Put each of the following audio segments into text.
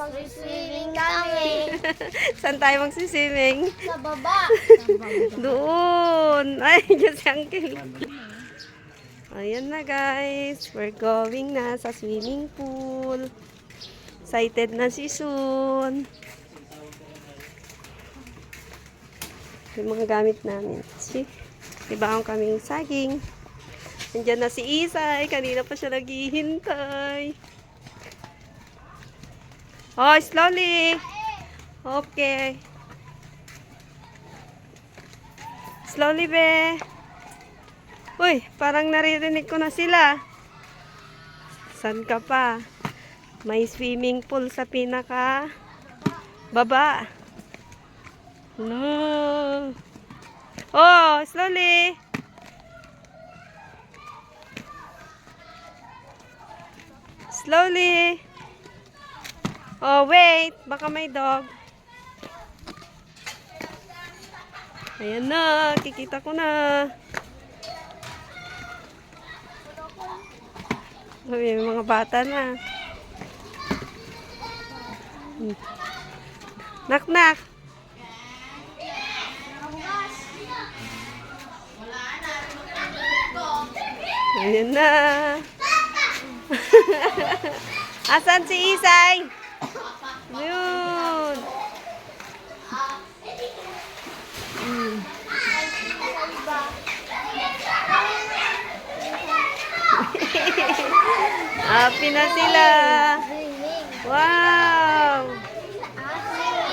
Magsiswimming kami. Saan tayo magsiswimming? Sa baba. Doon. Ay, dyan si Uncle. Ayan na guys. We're going na sa swimming pool. Excited na si Sun. Yung mga gamit namin. See? Diba ang kaming saging. Nandiyan na si Isay. Kanina pa siya naghihintay. Oh, slowly. Okay. Slowly, be. Uy, parang naririnig ko na sila. San ka pa? May swimming pool sa pinaka baba. No. Oh, slowly. Slowly. Oh, wait. Baka may dog. Ayan na. Kikita ko na. May mga bata na. Knock, knock. Ayan na. Asan si Isay? Yun. Happy na sila. Wow.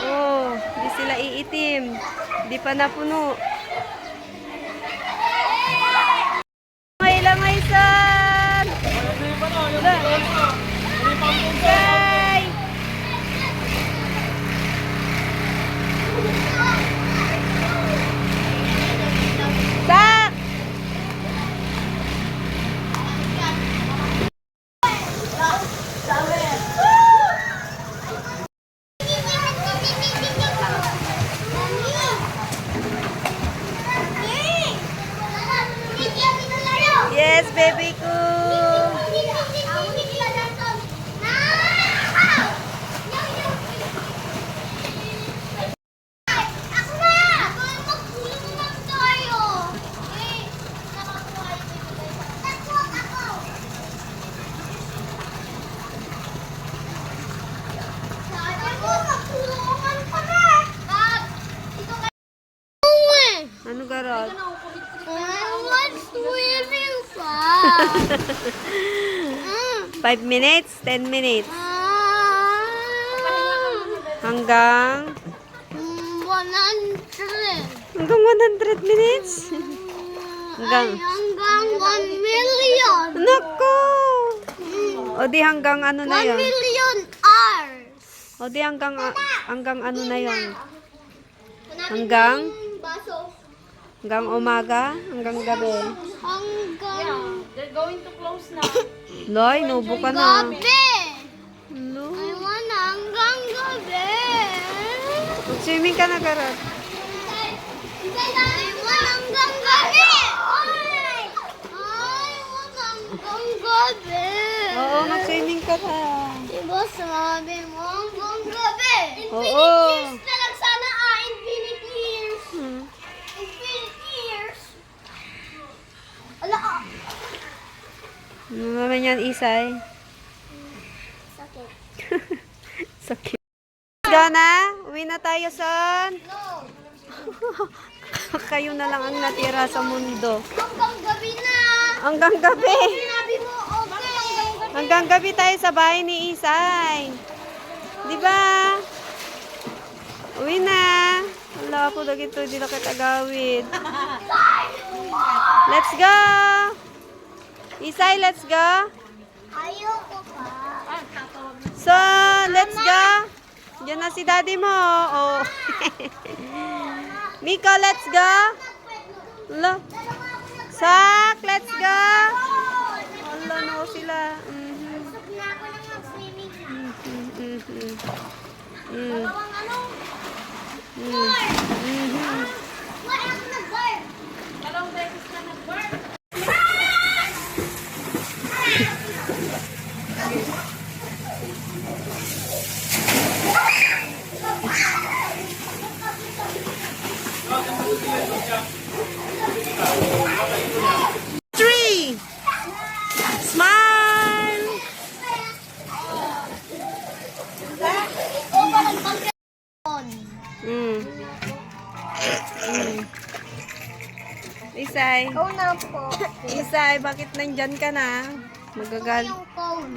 Oh, di sila iitim. Di pa napuno. Langay san. Okay. Sak. Yes, baby ko. Ano garot? I want swimming pa. 5 minutes, 10 minutes. Hanggang 100. hanggang 100 minutes. Hanggang Hanggang 1 million. Nako. O di hanggang ano na 1 yon? million hours. O di hanggang ano na yon? Hanggang hanggang umaga, hanggang gabi. Hanggang They're going to close now. Loy, nubo ka na. gabi. No. I want hanggang gabi. Swimming ka na, Garot. I want hanggang gabi. I want hanggang gabi. Oo, mag-swimming ka na. Diba sabi mo hanggang gabi? Oo. Years na lang sana infinite years. Hmm. Infinite years. Ala ah. Ano naman yan, Isay? Sakit. Sakit. Go na? Uwi na tayo, son. No. Kayo na lang ang natira sa mundo. Hanggang gabi na. Hanggang gabi. Sinabi mo okay. Hanggang gabi tayo sa bahay ni Isay. Di ba? Uwi na. Wala po lagi ito. Hindi na kita gawin. Let's go. Isay, let's go. Ayoko pa. So, let's go. Diyan na si daddy mo. Oh. Miko, let's go. Look. Sak, let's go. Wala na sila. Busog na ako ng mag-swimming na. Mm. Ano? Mm. Mhm. Wala ako nag-guard. Dalawang beses na nag-work. Mm. Mm. Isay. Ikaw na po. Isay, bakit nandyan ka na? Magagalit. Yung cone.